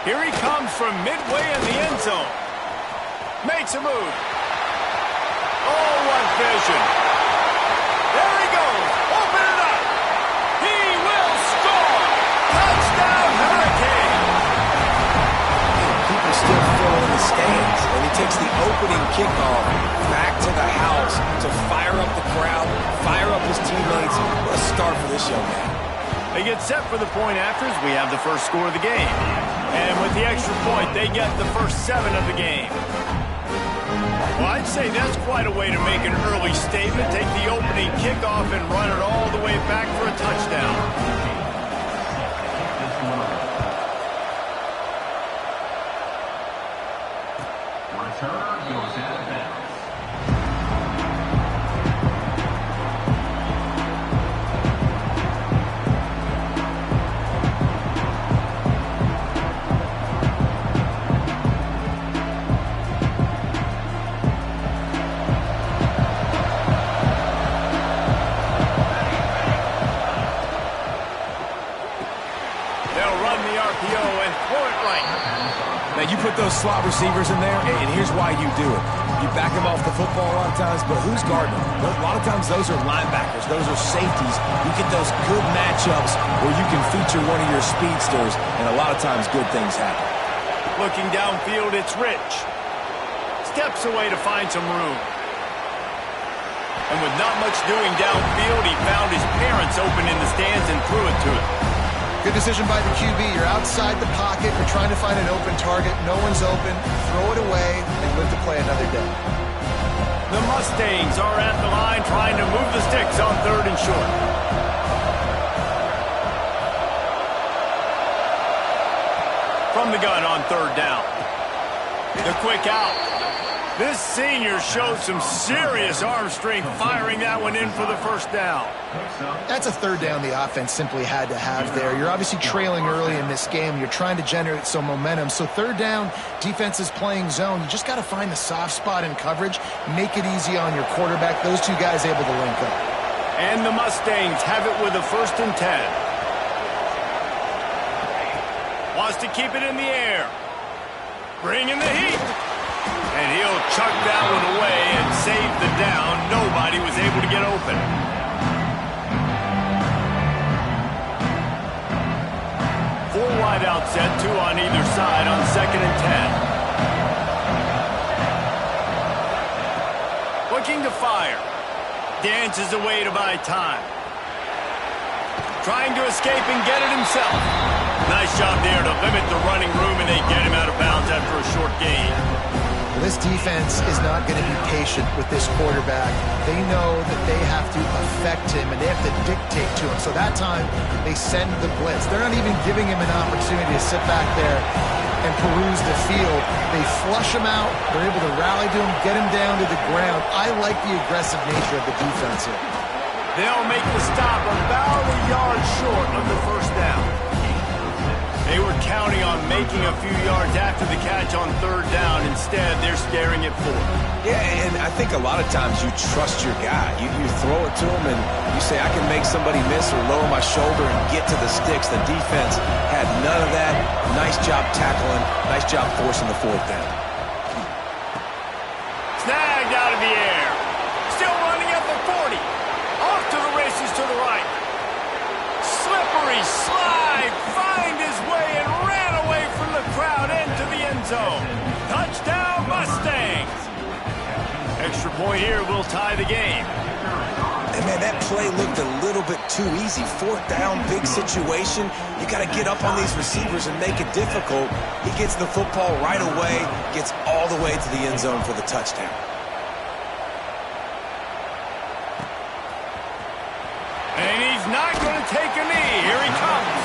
Here he comes from midway in the end zone. Makes a move. Oh, what vision. There he goes. Open it up. He will score. Touchdown, Hurricane. People still filling the stands, and he takes the opening kickoff back to the house to fire up the crowd, fire up his teammates. What a start for this young man. They get set for the point afters. We have the first score of the game. And with the extra point, they get the first 7 of the game. Well, I'd say that's quite a way to make an early statement. Take the opening kickoff and run it all the way back for a touchdown. Return goes out of bounds. Now, you put those slot receivers in there, and here's why you do it. You back them off the football a lot of times, but who's guarding them? A lot of times those are linebackers. Those are safeties. You get those good matchups where you can feature one of your speedsters, and a lot of times good things happen. Looking downfield, it's Rich. Steps away to find some room. And with not much doing downfield, he found his parents open in the stands and threw it to him. Good decision by the QB. You're outside the pocket. You're trying to find an open target. No one's open. Throw it away and live to play another day. The Mustangs are at the line trying to move the sticks on 3rd and short. From the gun on 3rd down. The quick out. This senior showed some serious arm strength firing that one in for the first down. That's a 3rd down the offense simply had to have there. You're obviously trailing early in this game. You're trying to generate some momentum. So 3rd down, defense is playing zone. You just got to find the soft spot in coverage, make it easy on your quarterback. Those two guys able to link up. And the Mustangs have it with a 1st and 10. Wants to keep it in the air. Bringing the heat. And he'll chuck that one away and save the down. Nobody was able to get open. Four wide out set, 2 on either side on 2nd and 10. Looking to fire. Dances away to buy time. Trying to escape and get it himself. Nice job there to limit the running room, and they get him out of bounds after a short gain. This defense is not going to be patient with this quarterback. They know that they have to affect him, and they have to dictate to him. So that time, they send the blitz. They're not even giving him an opportunity to sit back there and peruse the field. They flush him out. They're able to rally to him, get him down to the ground. I like the aggressive nature of the defense here. They'll make the stop about a yard short of the 1st down. They were counting on making a few yards after the catch on 3rd down. Instead, they're staring at 4th. Yeah, and I think a lot of times you trust your guy. You throw it to him, and you say, I can make somebody miss or lower my shoulder and get to the sticks. The defense had none of that. Nice job tackling. Nice job forcing the 4th down. Snagged out of the air. Still running at the 40. Off to the races to the right. Slippery slide. Find his way and ran away from the crowd into the end zone. Touchdown, Mustangs. Extra point here will tie the game. And man, that play looked a little bit too easy. 4th down, big situation. You got to get up on these receivers and make it difficult. He gets the football right away, gets all the way to the end zone for the touchdown. And he's not going to take a knee. Here he comes.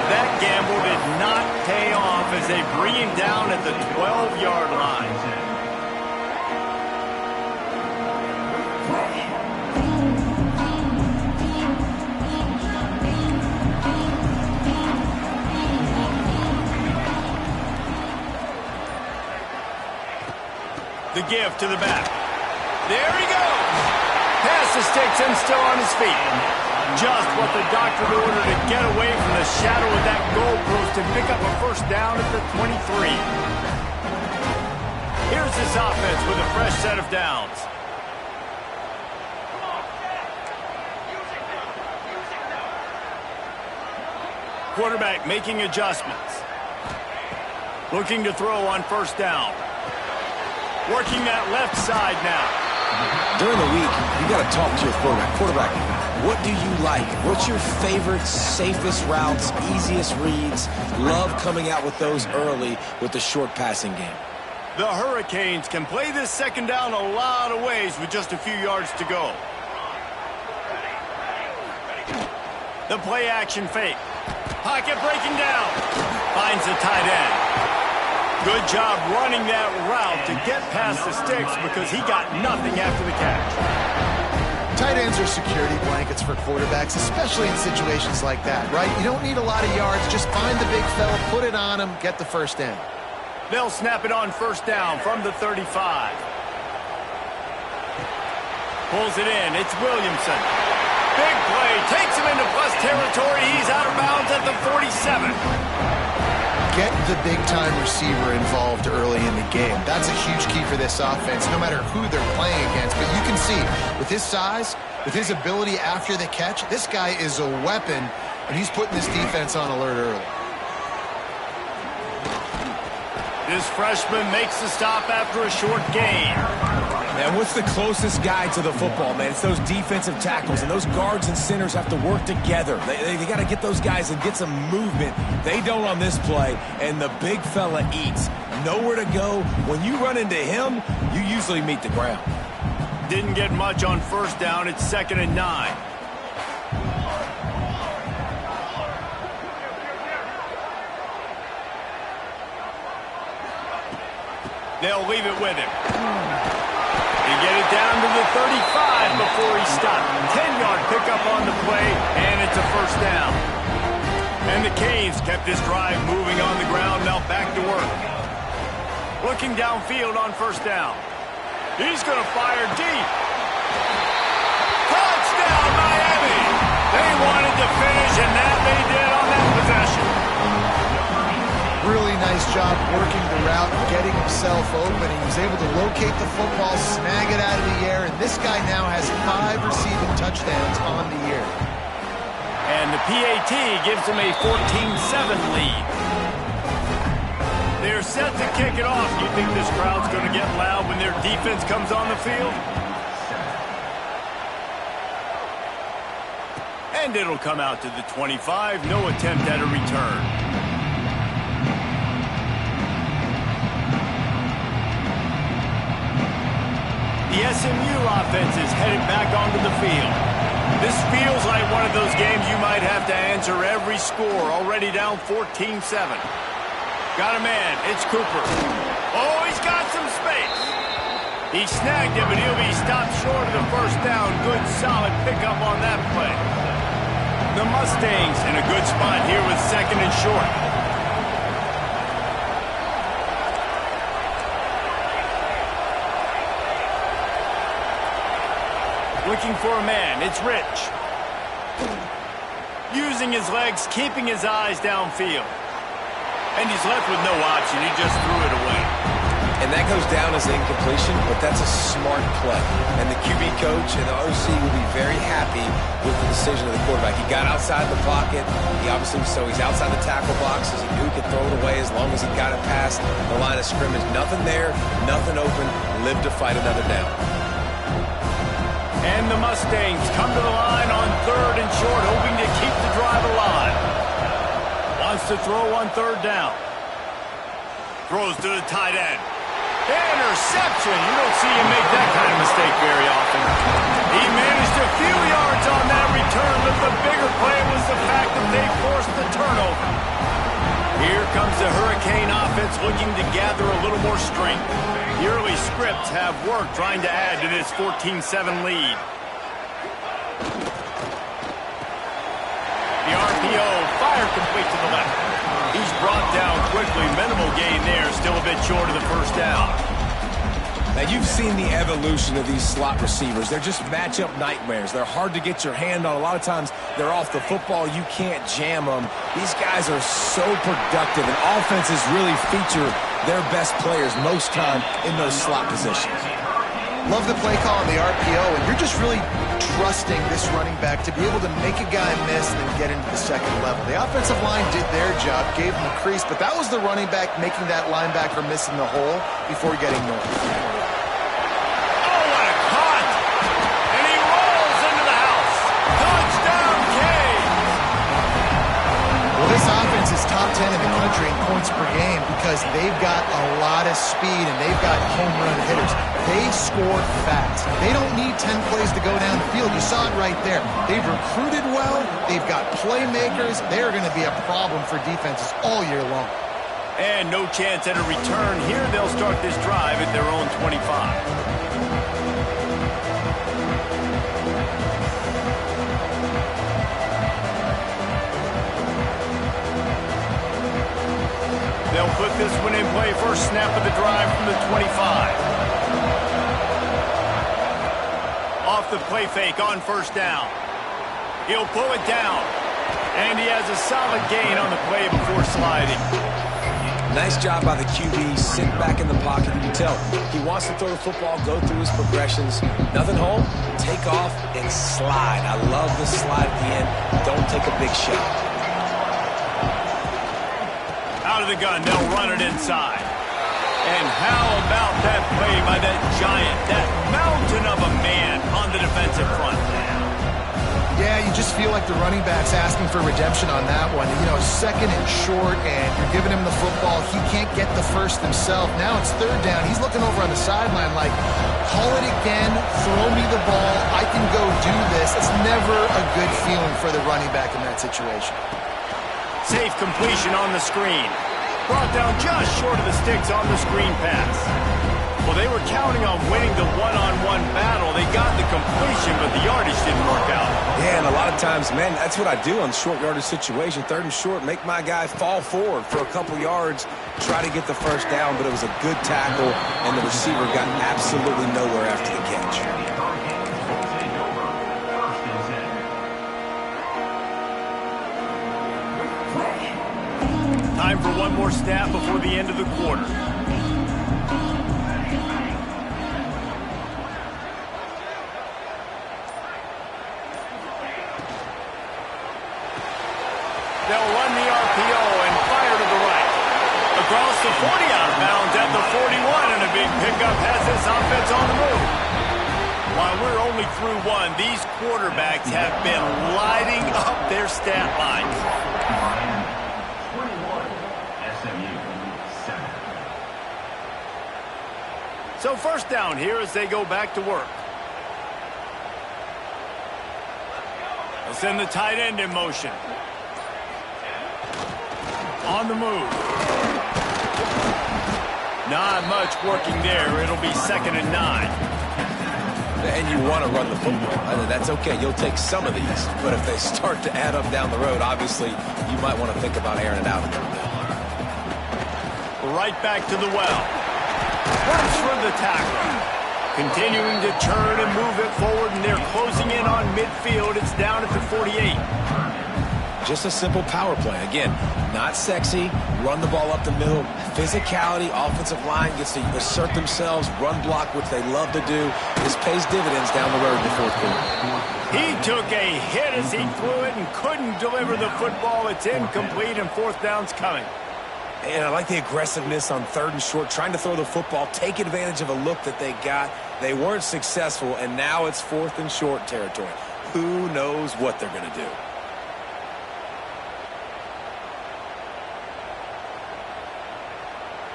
That gamble did not pay off as they bring him down at the 12-yard line. The give to the back. There he goes. Pass the sticks and still on his feet. Just what the doctor ordered to get away from the shadow of that goalpost and pick up a first down at the 23. Here's this offense with a fresh set of downs. Quarterback making adjustments. Looking to throw on first down. Working that left side now. During the week, you got to talk to your quarterback. What do you like? What's your favorite, safest routes, easiest reads? Love coming out with those early with the short passing game. The Hurricanes can play this second down a lot of ways with just a few yards to go. The play action fake. Pocket breaking down. Finds the tight end. Good job running that route to get past the sticks because he got nothing after the catch. Tight ends are security blankets for quarterbacks, especially in situations like that, right? You don't need a lot of yards. Just find the big fella, put it on him, get the first down. They'll snap it on first down from the 35. Pulls it in. It's Williamson. Big play. Takes him into plus territory. He's out of bounds at the 47. Get the big-time receiver involved early in the game. That's a huge key for this offense, no matter who they're playing against. But you can see, with his size, with his ability after the catch, this guy is a weapon, and he's putting this defense on alert early. This freshman makes the stop after a short gain. Man, what's the closest guy to the football, man? It's those defensive tackles, and those guards and centers have to work together. They got to get those guys and get some movement. They don't on this play, and the big fella eats. Nowhere to go. When you run into him, you usually meet the ground. Didn't get much on first down. It's 2nd and 9. They'll leave it with him. They get it down to the 35 before he stopped. 10-yard pickup on the play, and it's a first down. And the Canes kept this drive moving on the ground, now back to work. Looking downfield on first down. He's going to fire deep. Touchdown, Miami! They wanted to finish, and that they did on that possession. Really nice job working the route, getting himself open. He was able to locate the football, snag it out of the air, and this guy now has 5 receiving touchdowns on the year. And the PAT gives him a 14-7 lead. They're set to kick it off. You think this crowd's going to get loud when their defense comes on the field? And it'll come out to the 25. No attempt at a return. The SMU offense is headed back onto the field. This feels like one of those games you might have to answer every score. Already down 14-7. Got a man. It's Cooper. Oh, he's got some space. He snagged it, but he'll be stopped short of the first down. Good, solid pickup on that play. The Mustangs in a good spot here with 2nd and short. Looking for a man. It's Rich. Using his legs, keeping his eyes downfield. And he's left with no option. He just threw it away. And that goes down as an incompletion, but that's a smart play. And the QB coach and the OC will be very happy with the decision of the quarterback. He got outside the pocket. He obviously, so he's outside the tackle boxes. He knew he could throw it away as long as he got it past the line of scrimmage. Nothing there, nothing open. Live to fight another down. And the Mustangs come to the line on 3rd and short, hoping to keep the drive alive. Wants to throw on 3rd down. Throws to the tight end. Interception. You don't see him make that kind of mistake very often. He managed a few yards on that return, but the bigger play was the fact that they forced the turnover. Here comes the Hurricane offense looking to gather a little more strength. The early scripts have worked trying to add to this 14-7 lead. The RPO, fire complete to the left. He's brought down quickly. Minimal gain there, still a bit short of the first down. Now, you've seen the evolution of these slot receivers. They're just matchup nightmares. They're hard to get your hand on. A lot of times, they're off the football. You can't jam them. These guys are so productive, and offenses really feature their best players most time in those slot positions. Love the play call on the RPO, and you're just really trusting this running back to be able to make a guy miss and then get into the second level. The offensive line did their job, gave him a crease, but that was the running back making that linebacker miss in the hole before getting north. This offense is top 10 in the country in points per game because they've got a lot of speed and they've got home run hitters. They score fast. They don't need 10 plays to go down the field. You saw it right there. They've recruited well. They've got playmakers. They're going to be a problem for defenses all year long. And no chance at a return here. They'll start this drive at their own 25. They'll put this one in play. First snap of the drive from the 25. Off the play fake on first down. He'll pull it down. And he has a solid gain on the play before sliding. Nice job by the QB. Sit back in the pocket. You can tell he wants to throw the football, go through his progressions. Nothing home, take off, and slide. I love the slide at the end. Don't take a big shot. Out of the gun, they'll run it inside. And how about that play by that giant, that mountain of a man on the defensive front? Yeah, you just feel like the running back's asking for redemption on that one. You know, second and short, and you're giving him the football. He can't get the first himself. Now it's third down. He's looking over on the sideline like, call it again, throw me the ball, I can go do this. It's never a good feeling for the running back in that situation. Safe completion on the screen. Brought down just short of the sticks on the screen pass. Well, they were counting on winning the one-on-one battle. They got the completion, but the yardage didn't work out. Yeah, and a lot of times, man, that's what I do on short yardage situation. Third and short, make my guy fall forward for a couple yards, try to get the first down, but it was a good tackle, and the receiver got absolutely nowhere after the catch. Time for one more snap before the end of the quarter. They'll run the RPO and fire to the right. Across the 40, out of bounds at the 41, and a big pickup has this offense on the move. While we're only through one, these quarterbacks have been lighting up their stat lines. So first down here as they go back to work. They'll send the tight end in motion. On the move. Not much working there. It'll be 2nd and 9. And you want to run the football. That's okay. You'll take some of these. But if they start to add up down the road, obviously, you might want to think about airing it out a little bit. Right back to the well. Works for the tackle. Continuing to turn and move it forward, and they're closing in on midfield. It's down at the 48. Just a simple power play. Again, not sexy. Run the ball up the middle. Physicality. Offensive line gets to assert themselves. Run block, which they love to do. This pays dividends down the road in the fourth quarter. He took a hit as he threw it and couldn't deliver the football. It's incomplete, and fourth down's coming. And I like the aggressiveness on 3rd and short, trying to throw the football, take advantage of a look that they got. They weren't successful, and now it's 4th and short territory. Who knows what they're going to do?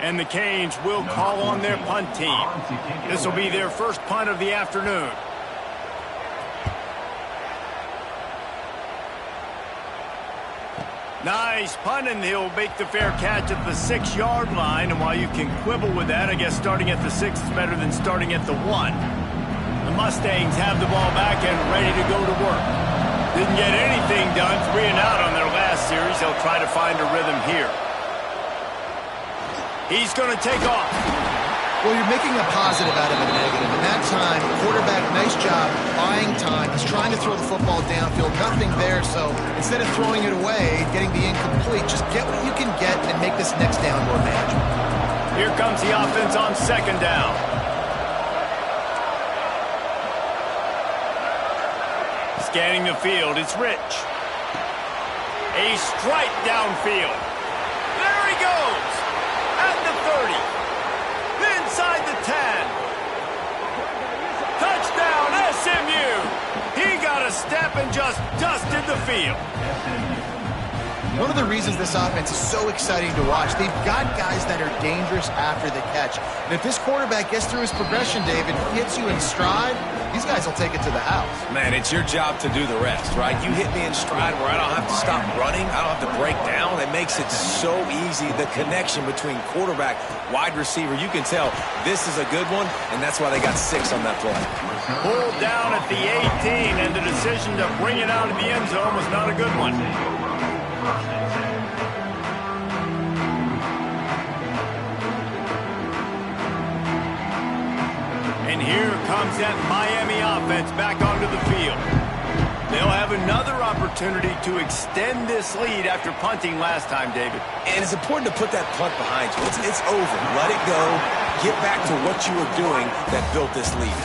And the Canes will call on their punt team. This will be their first punt of the afternoon. Nice punt, and he'll make the fair catch at the 6-yard line. And while you can quibble with that, I guess starting at the 6 is better than starting at the 1. The Mustangs have the ball back and ready to go to work. Didn't get anything done, 3 and out on their last series. They'll try to find a rhythm here. He's going to take off. Well, you're making a positive out of a negative. In that time, quarterback, nice job buying time. He's trying to throw the football downfield. Nothing there, so instead of throwing it away, getting the incomplete, just get what you can get and make this next down more manageable. Here comes the offense on second down. Scanning the field, it's Rich. A strike downfield. There he goes. At the 30. Inside the 10. Touchdown, SMU. He got a step and just dusted the field. One of the reasons this offense is so exciting to watch, they've got guys that are dangerous after the catch. And if this quarterback gets through his progression, David, hits you in stride, these guys will take it to the house. Man, it's your job to do the rest, right? You hit me in stride where I don't have to stop running. I don't have to break down. It makes it so easy. The connection between quarterback, wide receiver, you can tell this is a good one, and that's why they got 6 on that play. Pulled down at the 18, and the decision to bring it out of the end zone was not a good one. And here comes that Miami offense back onto the field. They'll have another opportunity to extend this lead after punting last time, David. And it's important to put that punt behind you. It's over. Let it go. Get back to what you were doing that built this lead.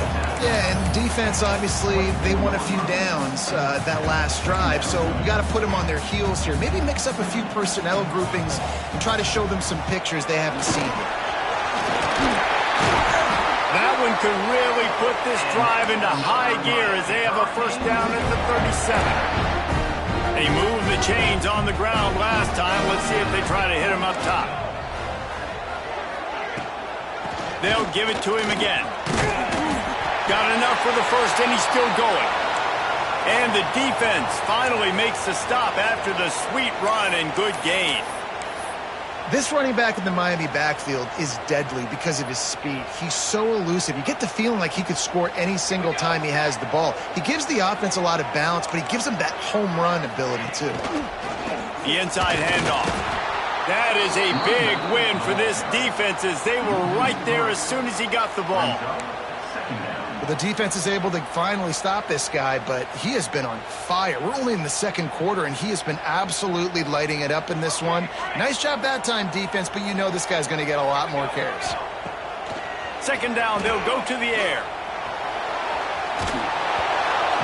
Yeah, and defense, obviously, they won a few downs that last drive, so you got to put them on their heels here. Maybe mix up a few personnel groupings and try to show them some pictures they haven't seen yet. That one could really put this drive into high gear as they have a first down at the 37. They moved the chains on the ground last time. Let's see if they try to hit him up top. They'll give it to him again. Got enough for the first, and he's still going. And the defense finally makes the stop after the sweet run and good gain. This running back in the Miami backfield is deadly because of his speed. He's so elusive. You get the feeling like he could score any single time he has the ball. He gives the offense a lot of balance, but he gives them that home run ability, too. The inside handoff. That is a big win for this defense as they were right there as soon as he got the ball. Well, the defense is able to finally stop this guy, but he has been on fire. We're only in the second quarter, and he has been absolutely lighting it up in this one. Nice job that time, defense, but you know this guy's going to get a lot more carries. Second down, they'll go to the air.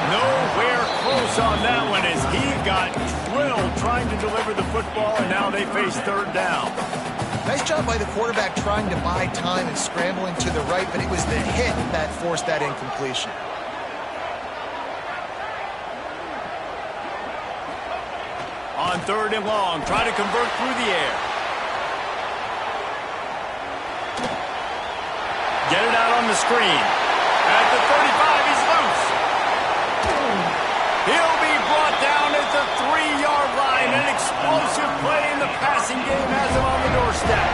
Nowhere close on that one as he got drilled trying to deliver the football, and now they face third down. Nice job by the quarterback trying to buy time and scrambling to the right, but it was the hit that forced that incompletion. On third and long, try to convert through the air. Get it out on the screen. At the 35, he's loose. He'll be brought down at the 3-yard line. An explosive play in the passing game has him on the doorstep.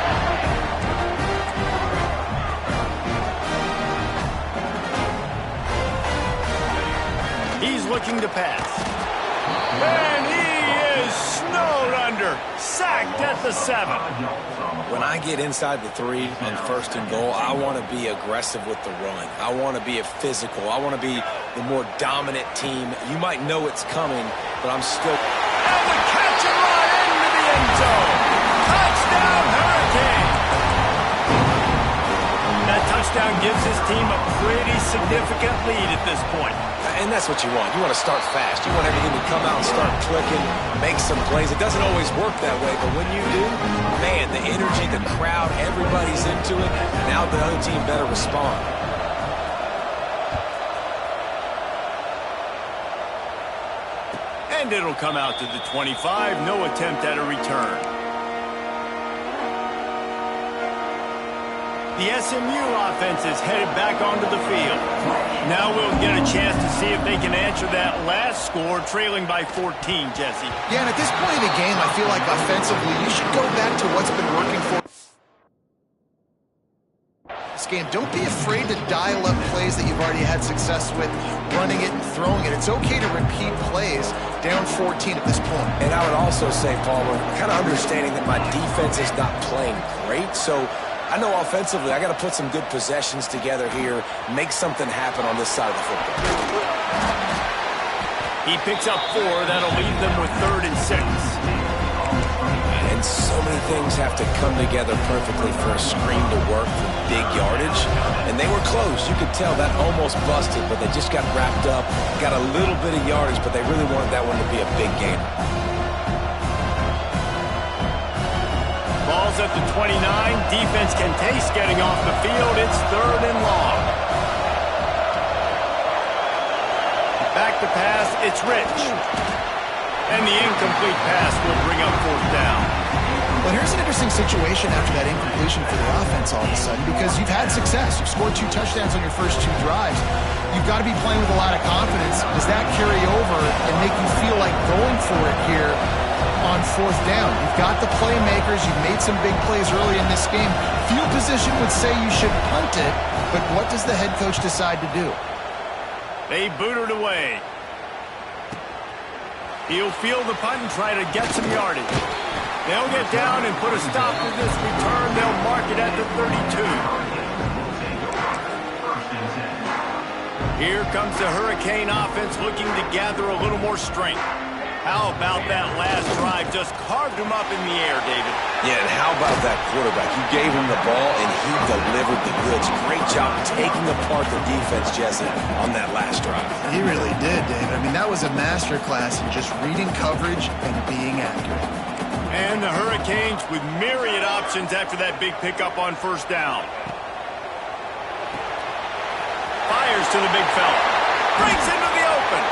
He's looking to pass. And he is snowed under. Sacked at the 7. When I get inside the 3 on first and goal, I want to be aggressive with the run. I want to be physical. I want to be the more dominant team. You might know it's coming, but I'm still... And the catch and run into the end zone. Touchdown, Hurricane. That touchdown gives his team a pretty significant lead at this point. And that's what you want. You want to start fast. You want everything to come out and start clicking, make some plays. It doesn't always work that way, but when you do, man, the energy, the crowd, everybody's into it. Now the other team better respond. And it'll come out to the 25. No attempt at a return. The SMU offense is headed back onto the field. Now we'll get a chance to see if they can answer that last score, trailing by 14, Jesse. Yeah, and at this point in the game, I feel like offensively, you should go back to what's been working for this game. Don't be afraid to dial up plays that you've already had success with, running it and throwing it. It's okay to repeat plays down 14 at this point. And I would also say, Palmer, kind of understanding that my defense is not playing great, so I know offensively I got to put some good possessions together here, make something happen on this side of the football. He picks up 4. That'll leave them with 3rd and 6. And so many things have to come together perfectly for a screen to work for big yardage. And they were close. You could tell that almost busted, but they just got wrapped up, got a little bit of yardage, but they really wanted that one to be a big gainer. Ball's at the 29. Defense can taste getting off the field. It's 3rd and long. Back to pass. It's Rich. And the incomplete pass will bring up 4th down. Well, here's an interesting situation after that incompletion for the offense all of a sudden, because you've had success. You've scored 2 touchdowns on your first 2 drives. You've got to be playing with a lot of confidence. Does that carry over and make you feel like going for it here on 4th down? You've got the playmakers. You've made some big plays early in this game. Field position would say you should punt it, but what does the head coach decide to do? They boot it away. He'll field the punt and try to get some yardage. They'll get down and put a stop to this return. They'll mark it at the 32. Here comes the Hurricane offense looking to gather a little more strength. How about that last drive? Just carved him up in the air, David. Yeah, and how about that quarterback? You gave him the ball, and he delivered the goods. Great job taking apart the defense, Jesse, on that last drive. He really did, David. I mean, that was a masterclass in just reading coverage and being accurate. And the Hurricanes with myriad options after that big pickup on 1st down. Fires to the big fella. Brings into the open.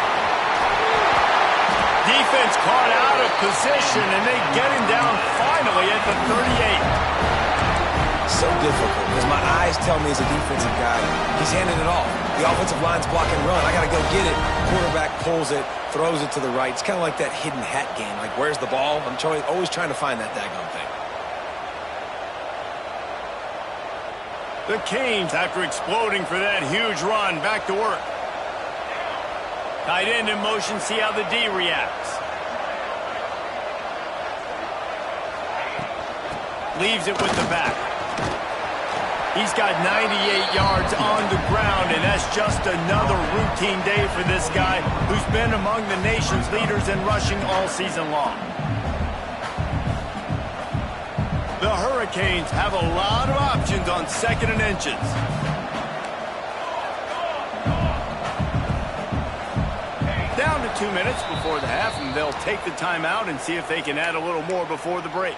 Defense caught out of position, and they get him down finally at the 38. So difficult, because my eyes tell me as a defensive guy, he's handing it off. The offensive line's blocking run. I got to go get it. Quarterback pulls it, throws it to the right. It's kind of like that hidden hat game. Like, where's the ball? I'm always trying to find that daggone thing. The Canes, after exploding for that huge run, back to work. Tight end in motion, see how the D reacts. Leaves it with the back. He's got 98 yards on the ground, and that's just another routine day for this guy who's been among the nation's leaders in rushing all season long. The Hurricanes have a lot of options on 2nd and inches. Down to 2 minutes before the half, and they'll take the timeout and see if they can add a little more before the break.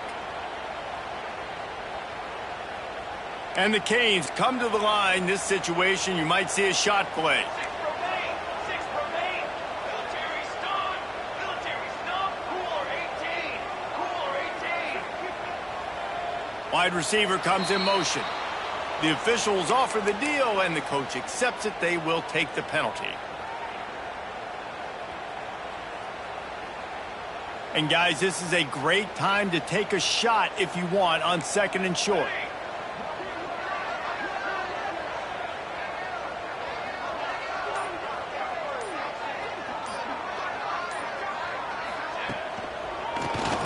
And the Canes come to the line. This situation, you might see a shot play. 6 remain. Military stun. Cooler 18. Cooler 18. Wide receiver comes in motion. The officials offer the deal, and the coach accepts it. They will take the penalty. And guys, this is a great time to take a shot if you want on 2nd and short.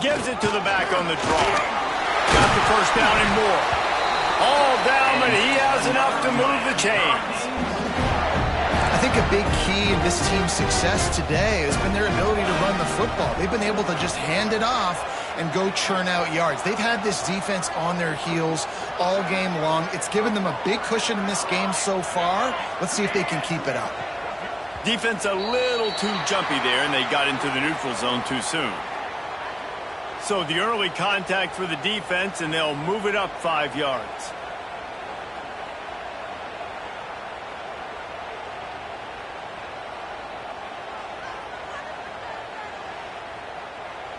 Gives it to the back on the draw. Got the 1st down and more. All down, but he has enough to move the chains. I think a big key in this team's success today has been their ability to run the football. They've been able to just hand it off and go churn out yards. They've had this defense on their heels all game long. It's given them a big cushion in this game so far. Let's see if they can keep it up. Defense a little too jumpy there, and they got into the neutral zone too soon. So the early contact for the defense, and they'll move it up 5 yards.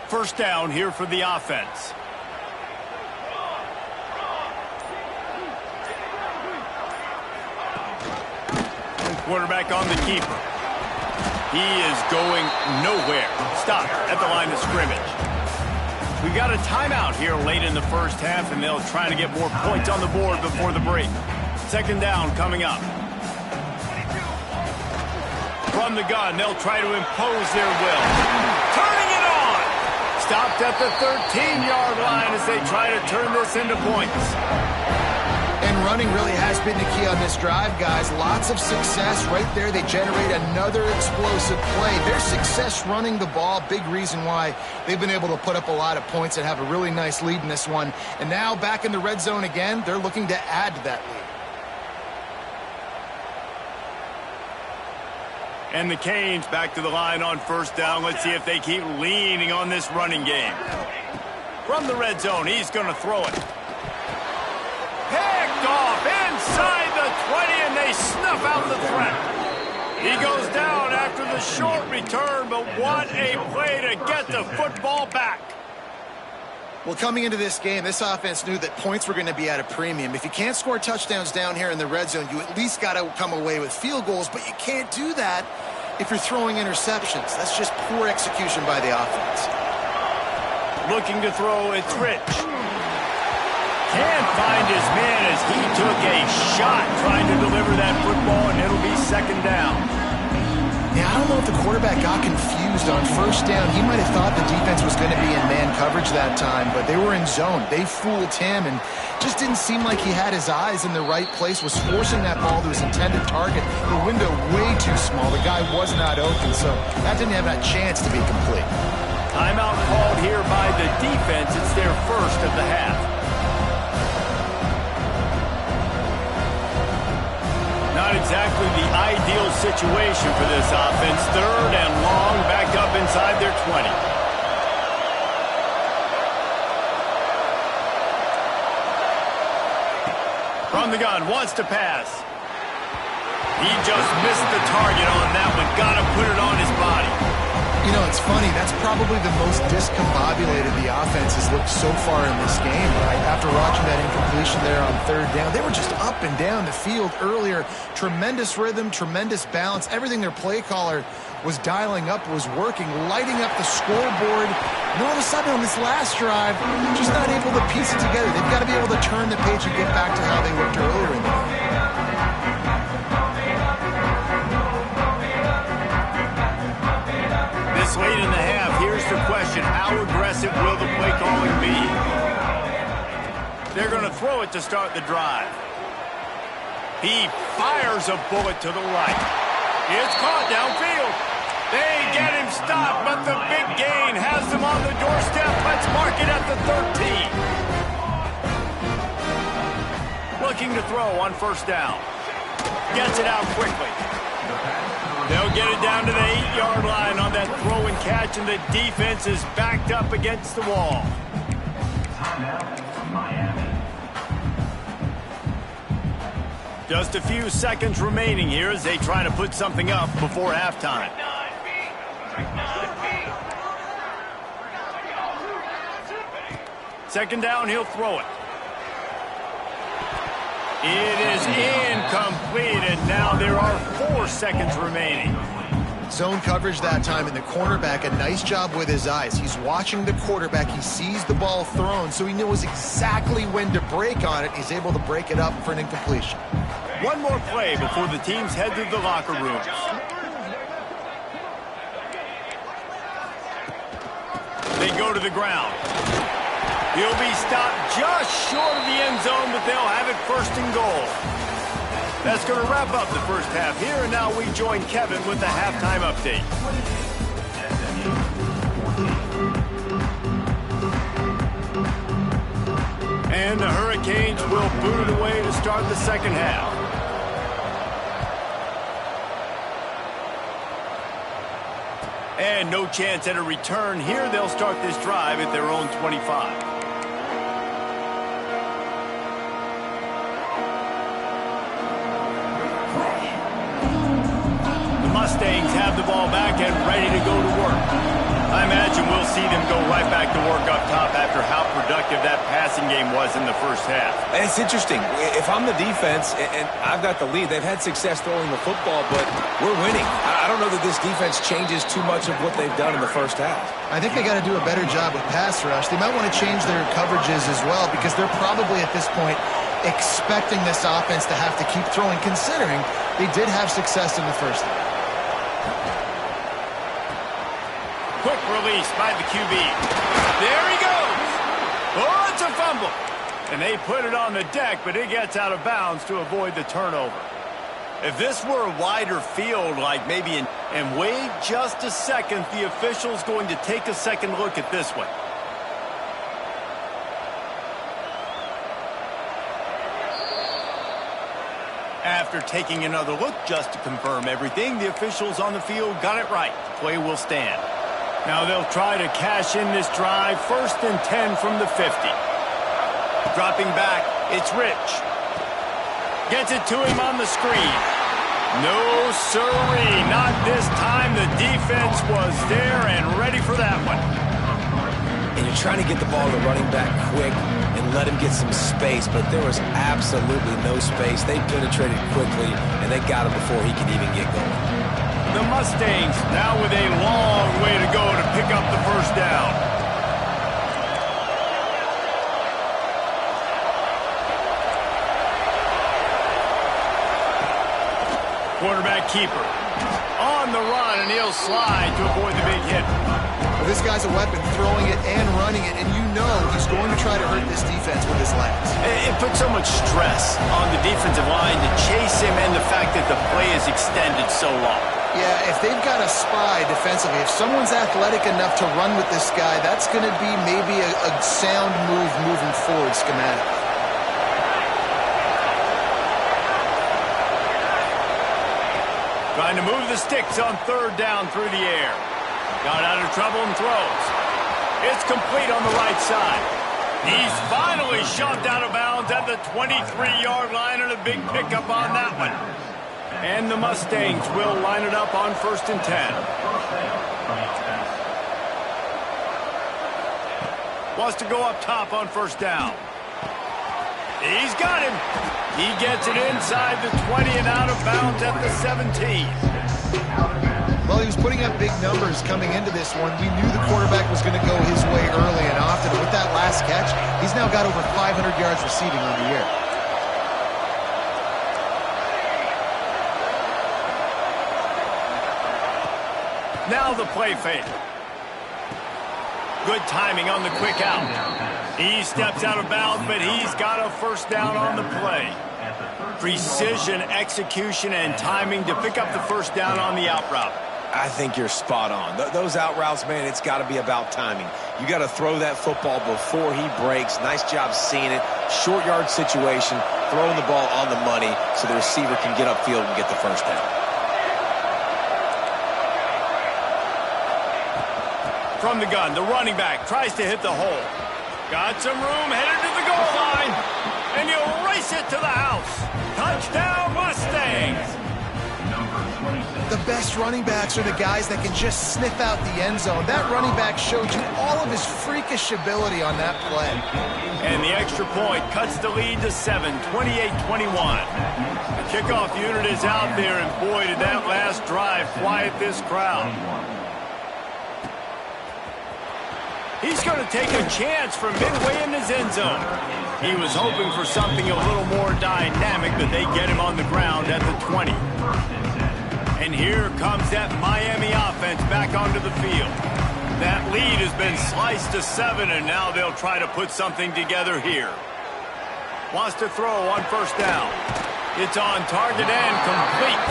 First down here for the offense. Quarterback on the keeper. He is going nowhere. Stop at the line of scrimmage. We've got a timeout here late in the first half, and they'll try to get more points on the board before the break. 2nd down coming up. From the gun, they'll try to impose their will. Turning it on! Stopped at the 13-yard line as they try to turn this into points. And running really has been the key on this drive, guys. Lots of success right there. They generate another explosive play. Their success running the ball, big reason why they've been able to put up a lot of points and have a really nice lead in this one. And now back in the red zone again, they're looking to add to that lead. And the Canes back to the line on first down. Let's see if they keep leaning on this running game. From the red zone, he's going to throw it. Picked off inside the 20, and they snuff out the threat. He goes down after the short return, but what a play to get the football back. Well, coming into this game, this offense knew that points were going to be at a premium. If you can't score touchdowns down here in the red zone, you at least got to come away with field goals, but you can't do that if you're throwing interceptions. That's just poor execution by the offense. Looking to throw, it's Rich. Can't find his man as he took a shot trying to deliver that football, and it'll be second down. Yeah, I don't know if the quarterback got confused on first down. He might have thought the defense was going to be in man coverage that time, but they were in zone. They fooled him and just didn't seem like he had his eyes in the right place, was forcing that ball to his intended target. The window way too small. The guy was not open, so that didn't have that chance to be complete. Timeout called here by the defense. It's their first of the half. Not exactly the ideal situation for this offense. Third and long, back up inside their 20. From the gun, wants to pass. He just missed the target on that one. Got to put it on his body. You know, it's funny. That's probably the most discombobulated the offense has looked so far in this game, right? After watching that incompletion there on third down, they were just up and down the field earlier. Tremendous rhythm, tremendous balance. Everything their play caller was dialing up was working, lighting up the scoreboard. And all of a sudden on this last drive, just not able to piece it together. They've got to be able to turn the page and get back to how they looked earlier in the game. This late in the half, here's the question. How aggressive will the play calling be? They're going to throw it to start the drive. He fires a bullet to the right. It's caught downfield. They get him stopped, but the big gain has them on the doorstep. Let's mark it at the 13. Looking to throw on first down. Gets it out quickly. They'll get it down to the 8-yard line on that throw and catch, and the defense is backed up against the wall. Just a few seconds remaining here as they try to put something up before halftime. Second down, he'll throw it. It is incomplete, and now there are 4 seconds remaining. Zone coverage that time, and the cornerback, a nice job with his eyes. He's watching the quarterback. He sees the ball thrown, so he knows exactly when to break on it. He's able to break it up for an incompletion. One more play before the teams head to the locker rooms. They go to the ground. He'll be stopped just short of the end zone, but they'll have it first and goal. That's going to wrap up the first half here, and now we join Kevin with the halftime update. And the Hurricanes will boot it away to start the second half. And no chance at a return here. They'll start this drive at their own 25. Mustangs have the ball back and ready to go to work. I imagine we'll see them go right back to work up top after how productive that passing game was in the first half. And it's interesting. If I'm the defense and I've got the lead, they've had success throwing the football, but we're winning. I don't know that this defense changes too much of what they've done in the first half. I think they got to do a better job with pass rush. They might want to change their coverages as well, because they're probably at this point expecting this offense to have to keep throwing, considering they did have success in the first half. Quick release by the QB. There he goes. Oh, it's a fumble. And they put it on the deck, but it gets out of bounds to avoid the turnover. If this were a wider field, like maybe in... And wait just a second, the official's going to take a second look at this one. After taking another look just to confirm everything, the officials on the field got it right. The play will stand. Now they'll try to cash in this drive. 1st and 10 from the 50. Dropping back, it's Rich. Gets it to him on the screen. No sirree, not this time. The defense was there and ready for that one. And you're trying to get the ball to the running back quick and let him get some space, but there was absolutely no space. They penetrated quickly, and they got him before he could even get going. The Mustangs now with a long way to go to pick up the first down. Quarterback keeper on the run, and he'll slide to avoid the big hit. Well, this guy's a weapon, throwing it and running it, and you know he's going to try to hurt this defense with his legs. It puts so much stress on the defensive line to chase him, and the fact that the play is extended so long. Yeah, if they've got a spy defensively, if someone's athletic enough to run with this guy, that's going to be maybe a sound move moving forward schematically. Trying to move the sticks on 3rd down through the air. Got out of trouble and throws. It's complete on the right side. He's finally shoved out of bounds at the 23-yard line, and a big pickup on that one. And the Mustangs will line it up on 1st and 10. Wants to go up top on 1st down. He's got him. He gets it inside the 20 and out of bounds at the 17. Well, he was putting up big numbers coming into this one. We knew the quarterback was going to go his way early and often. With that last catch, he's now got over 500 yards receiving on the year. Now the play fake. Good timing on the quick out. He steps out of bounds, but he's got a 1st down on the play. Precision, execution, and timing to pick up the 1st down on the out route. I think you're spot on. Those out routes, man, it's got to be about timing. You got to throw that football before he breaks. Nice job seeing it. Short yard situation, throwing the ball on the money so the receiver can get upfield and get the 1st down. From the gun, the running back tries to hit the hole. Got some room, headed to the goal line, and he'll race it to the house. Touchdown, Mustangs! The best running backs are the guys that can just sniff out the end zone. That running back showed you all of his freakish ability on that play. And the extra point cuts the lead to 7, 28-21. The kickoff unit is out there, and boy, did that last drive quiet this crowd. He's going to take a chance from midway in his end zone. He was hoping for something a little more dynamic, but they get him on the ground at the 20. And here comes that Miami offense back onto the field. That lead has been sliced to 7, and now they'll try to put something together here. Wants to throw on 1st down. It's on target and complete.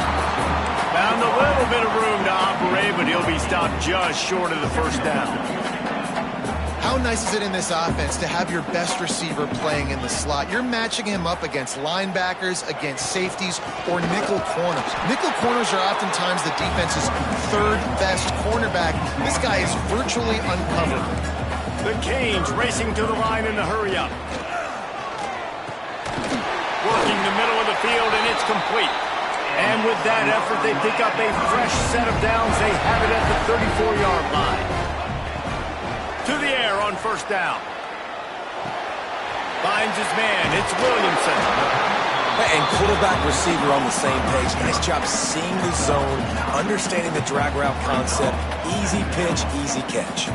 Found a little bit of room to operate, but he'll be stopped just short of the 1st down. How nice is it in this offense to have your best receiver playing in the slot? You're matching him up against linebackers, against safeties, or nickel corners. Nickel corners are oftentimes the defense's 3rd best cornerback. This guy is virtually uncoverable. The Canes racing to the line in the hurry-up. Working the middle of the field, and it's complete. And with that effort, they pick up a fresh set of downs. They have it at the 34-yard line. To the air on 1st down. Finds his man. It's Williamson. And quarterback receiver on the same page. Nice job seeing the zone, understanding the drag route concept. Easy pitch, easy catch.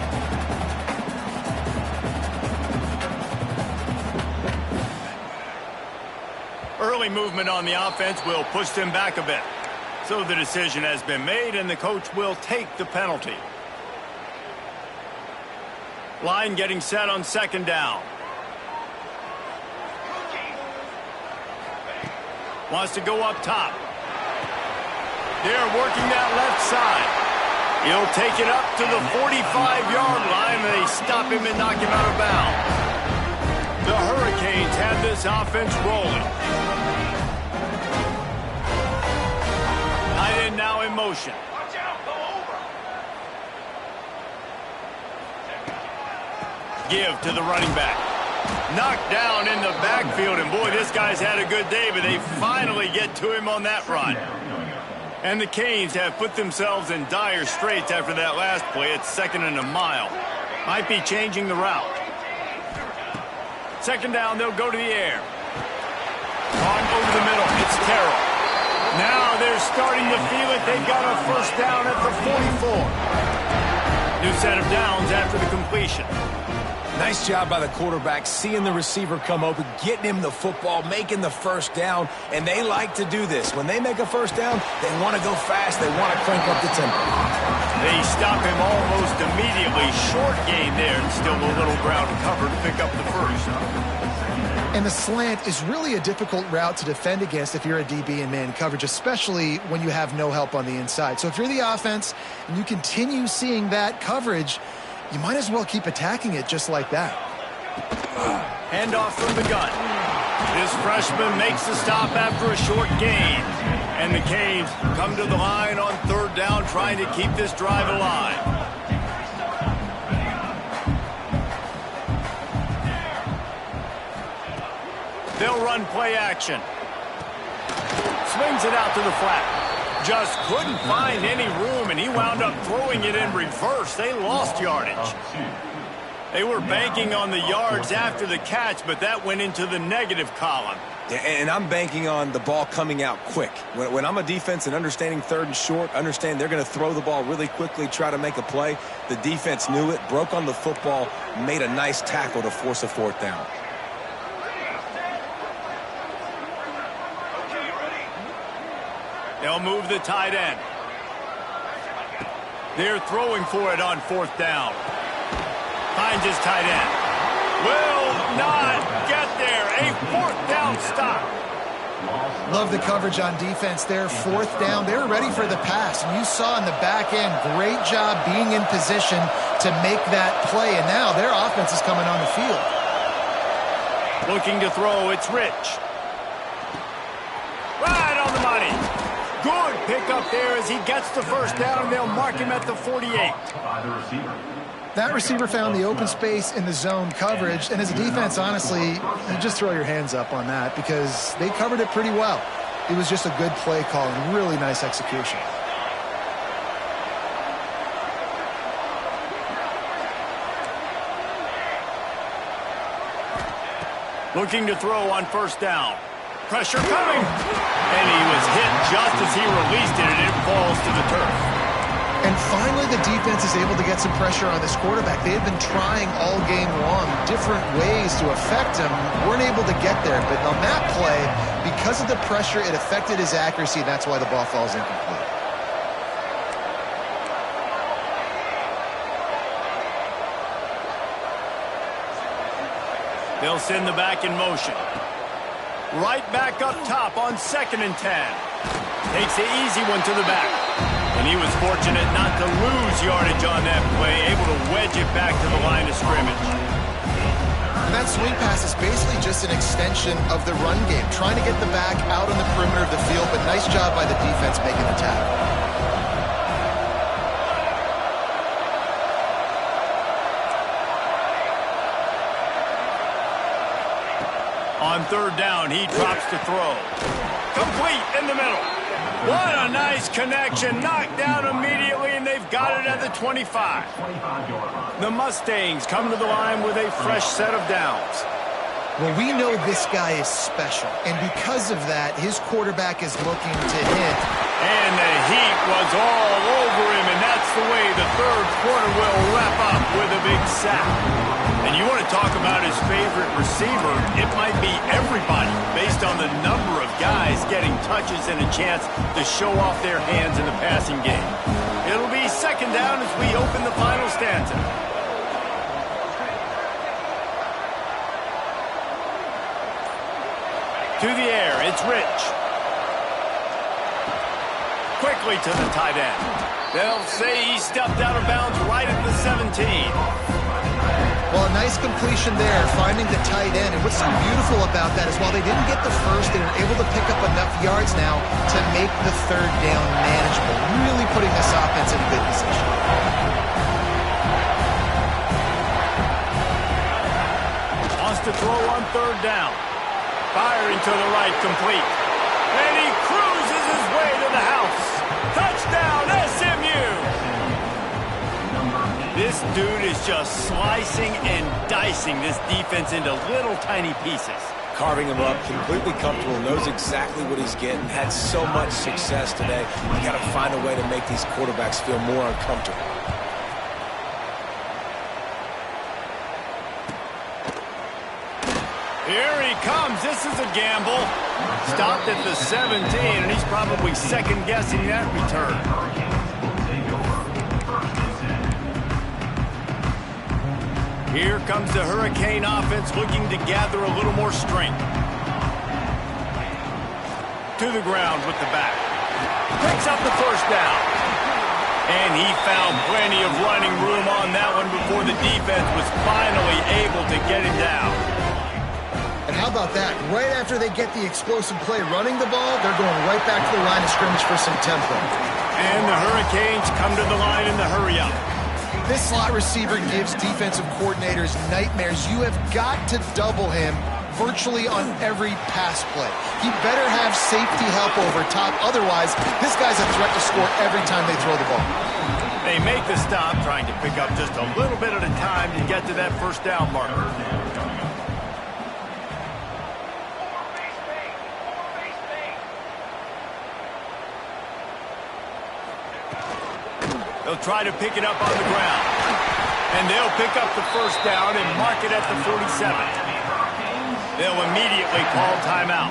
Early movement on the offense will push them back a bit. So the decision has been made, and the coach will take the penalty. Line getting set on 2nd down. Wants to go up top. They're working that left side. He'll take it up to the 45-yard line. They stop him and knock him out of bounds. The Hurricanes have this offense rolling. Tight end now in motion. Watch out, go over. Give to the running back. Knocked down in the backfield, and boy, this guy's had a good day, but they finally get to him on that run. And the Canes have put themselves in dire straits after that last play. It's 2nd and a mile. Might be changing the route. 2nd down, they'll go to the air. On over the middle, it's Terrell. Now they're starting to feel it. They've got a 1st down at the 44. New set of downs after the completion. Nice job by the quarterback, seeing the receiver come open, getting him the football, making the 1st down, and they like to do this. When they make a 1st down, they want to go fast, they want to crank up the tempo. They stop him almost immediately. Short gain there, and still a little ground cover to pick up the 1st. And the slant is really a difficult route to defend against if you're a DB in man coverage, especially when you have no help on the inside. So if you're the offense and you continue seeing that coverage, you might as well keep attacking it just like that. Handoff from the gun. This freshman makes the stop after a short gain. And the Canes come to the line on 3rd down, trying to keep this drive alive. They'll run play action. Swings it out to the flat. Just couldn't find any room, and he wound up throwing it in reverse. They lost yardage. They were banking on the yards after the catch, but that went into the negative column. Yeah, and I'm banking on the ball coming out quick. When I'm a defense and understanding 3rd and short, understand they're going to throw the ball really quickly, try to make a play. The defense knew it, broke on the football, made a nice tackle to force a 4th down. They'll move the tight end. They're throwing for it on 4th down. Finds his tight end. Will not get there. A 4th down stop. Love the coverage on defense there. 4th down. They were ready for the pass. And you saw in the back end, great job being in position to make that play. And now their offense is coming on the field. Looking to throw, it's Rich. Right on the money. Good pickup there as he gets the 1st down, and they'll mark him at the 48. By the receiver. That receiver found the open space in the zone coverage, and as a defense, honestly, you just throw your hands up on that because they covered it pretty well. It was just a good play call and really nice execution. Looking to throw on 1st down. Pressure coming. And he was hit just as he released it, and it falls to the turf. And finally, the defense is able to get some pressure on this quarterback. They had been trying all game long different ways to affect him. Weren't able to get there. But on that play, because of the pressure, it affected his accuracy. That's why the ball falls incomplete. They'll send the back in motion. Right back up top on 2nd and 10. Takes the easy one to the back. And he was fortunate not to lose yardage on that play, able to wedge it back to the line of scrimmage. And that swing pass is basically just an extension of the run game, trying to get the back out on the perimeter of the field, but nice job by the defense making the tackle. On 3rd down, he drops to throw. Complete in the middle. What a nice connection. Knocked down immediately, and they've got it at the 25. The Mustangs come to the line with a fresh set of downs. Well, we know this guy is special, and because of that, his quarterback is looking to hit. And the heat was all over him, and that's the way the 3rd quarter will wrap up with a big sack. And you want to talk about his favorite receiver, it might be everybody based on the number of guys getting touches and a chance to show off their hands in the passing game. It'll be 2nd down as we open the final stanza. To the air, it's Rich. quickly to the tight end. They'll say he stepped out of bounds right at the 17. Well, a nice completion there, finding the tight end. And what's so beautiful about that is while they didn't get the first, they were able to pick up enough yards now to make the third down manageable, really putting this offense in a good position. Wants to throw on third down. Firing to the right, complete. And he cruises his way to the house. Touchdown, SMU! This dude is just slicing and dicing this defense into little tiny pieces. Carving him up, completely comfortable, knows exactly what he's getting, had so much success today. You got to find a way to make these quarterbacks feel more uncomfortable. Here he comes. This is a gamble. Stopped at the 17, and he's probably second-guessing that return. Here comes the Hurricane offense looking to gather a little more strength. To the ground with the back. Picks up the first down. And he found plenty of running room on that one before the defense was finally able to get him down. And how about that? Right after they get the explosive play running the ball, they're going right back to the line of scrimmage for some tempo. And the Hurricanes come to the line in the hurry-up. This slot receiver gives defensive coordinators nightmares. You have got to double him virtually on every pass play. He better have safety help over top. Otherwise, this guy's a threat to score every time they throw the ball. They make the stop, trying to pick up just a little bit at a time to get to that first down marker. They'll try to pick it up on the ground. And they'll pick up the first down and mark it at the 47. They'll immediately call timeout.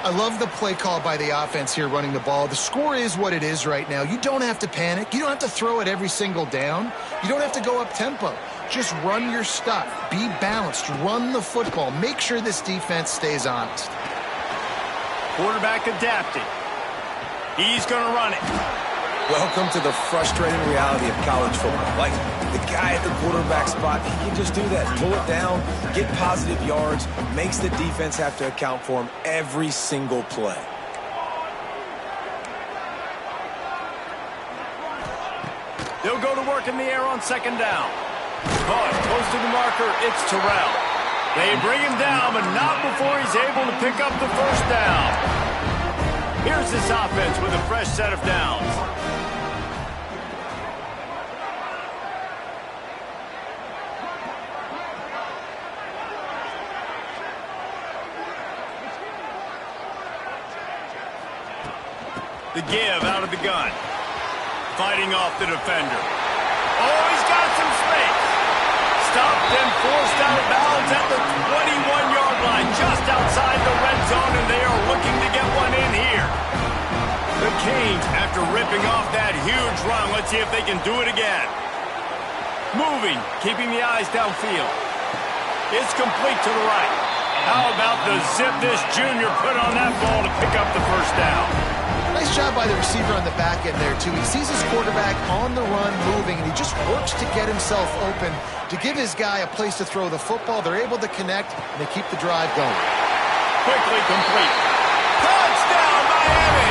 I love the play call by the offense here running the ball. The score is what it is right now. You don't have to panic. You don't have to throw it every single down. You don't have to go up tempo. Just run your stuff. Be balanced. Run the football. Make sure this defense stays honest. Quarterback adapting. He's going to run it. Welcome to the frustrating reality of college football. Like, the guy at the quarterback spot, he can just do that. Pull it down, get positive yards, makes the defense have to account for him every single play. They'll go to work in the air on second down. Caught close to the marker, it's Terrell. They bring him down, but not before he's able to pick up the first down. Here's this offense with a fresh set of downs. The give out of the gun. Fighting off the defender. Oh, he's got some space. Stopped and forced out of bounds at the 21-yard line, just outside the red zone, and they are looking to get one in here. The Canes, after ripping off that huge run, let's see if they can do it again. Moving, keeping the eyes downfield. It's complete to the right. How about the zip this junior put on that ball to pick up the first down? Nice job by the receiver on the back end there, too. He sees his quarterback on the run moving, and he just works to get himself open to give his guy a place to throw the football. They're able to connect, and they keep the drive going. Quickly complete. Touchdown, Miami!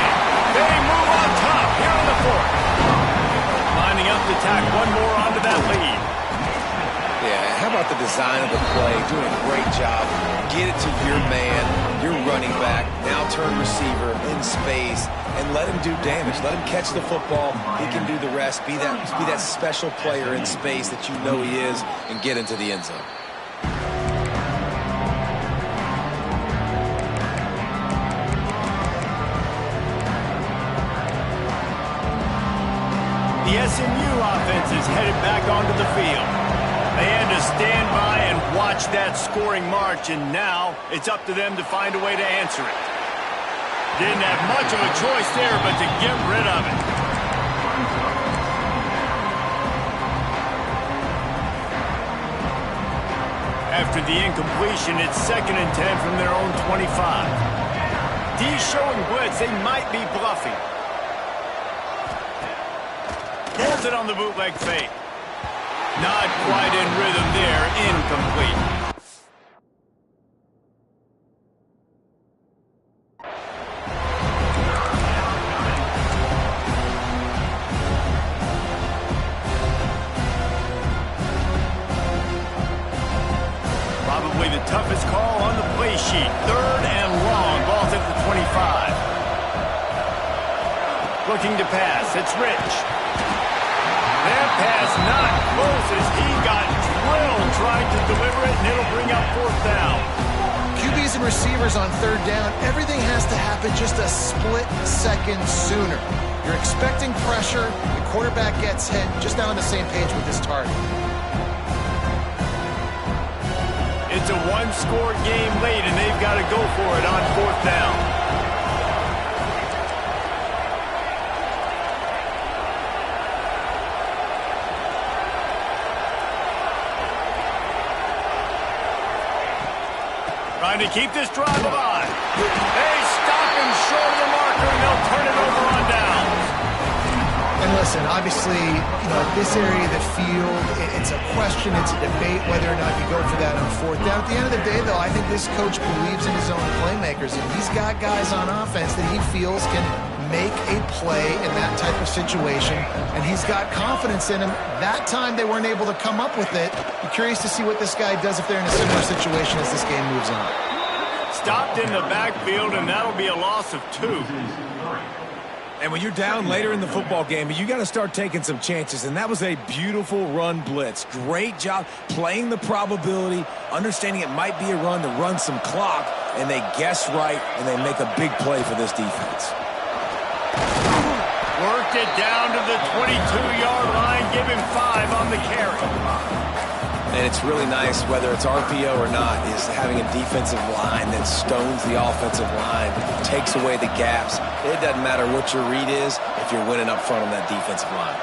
They move on top here in the fourth. Lining up to tack one more onto that lead. Yeah, how about the design of the play? Doing a great job. Get it to your man, your running back, now turn receiver in space, and let him do damage. Let him catch the football. He can do the rest. Be that special player in space that you know he is, and get into the end zone. The SMU offense is headed back onto the field. They had to stand by and watch that scoring march, and now it's up to them to find a way to answer it. Didn't have much of a choice there but to get rid of it. After the incompletion, it's 2nd and 10 from their own 25. D showing blitz, they might be bluffing. Throws it on the bootleg fake. Not quite in rhythm there. Incomplete. Probably the toughest call on the play sheet. 3rd and long. Ball's at the 25. Looking to pass. It's Rich. That pass not close as he got drilled trying to deliver it, and it'll bring up 4th down. QBs and receivers on 3rd down, everything has to happen just a split second sooner. You're expecting pressure. The quarterback gets hit. Just not on the same page with his target. It's a one-score game late, and they've got to go for it on 4th down. Trying to keep this drive alive. They stop him short of the marker, and they'll turn it over on downs. And listen, obviously, at this area of the field, it's a question, it's a debate whether or not you go for that on 4th down. At the end of the day, though, I think this coach believes in his own playmakers, and he's got guys on offense that he feels can make a play in that type of situation, and he's got confidence in him. That time they weren't able to come up with it. I'm curious to see what this guy does if they're in a similar situation as this game moves on. Stopped in the backfield, and that'll be a loss of 2. And when you're down later in the football game, you got to start taking some chances, and that was a beautiful run blitz. Great job playing the probability, understanding it might be a run to run some clock, and they guess right, and they make a big play for this defense. Worked it down to the 22-yard line, give him 5 on the carry. And it's really nice, whether it's RPO or not, is having a defensive line that stones the offensive line, takes away the gaps. It doesn't matter what your read is if you're winning up front on that defensive line.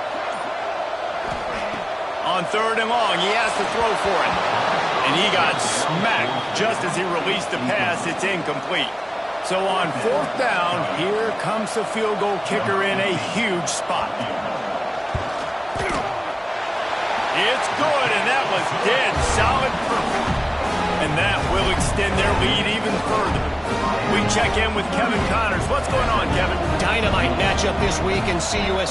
On 3rd and long, he has to throw for it. And he got smacked just as he released the pass. It's incomplete. So on 4th down, here comes the field goal kicker in a huge spot. It's good, and that was dead solid proof. And that will extend their lead even further. We check in with Kevin Connors. What's going on, Kevin? Dynamite matchup this week in CUS.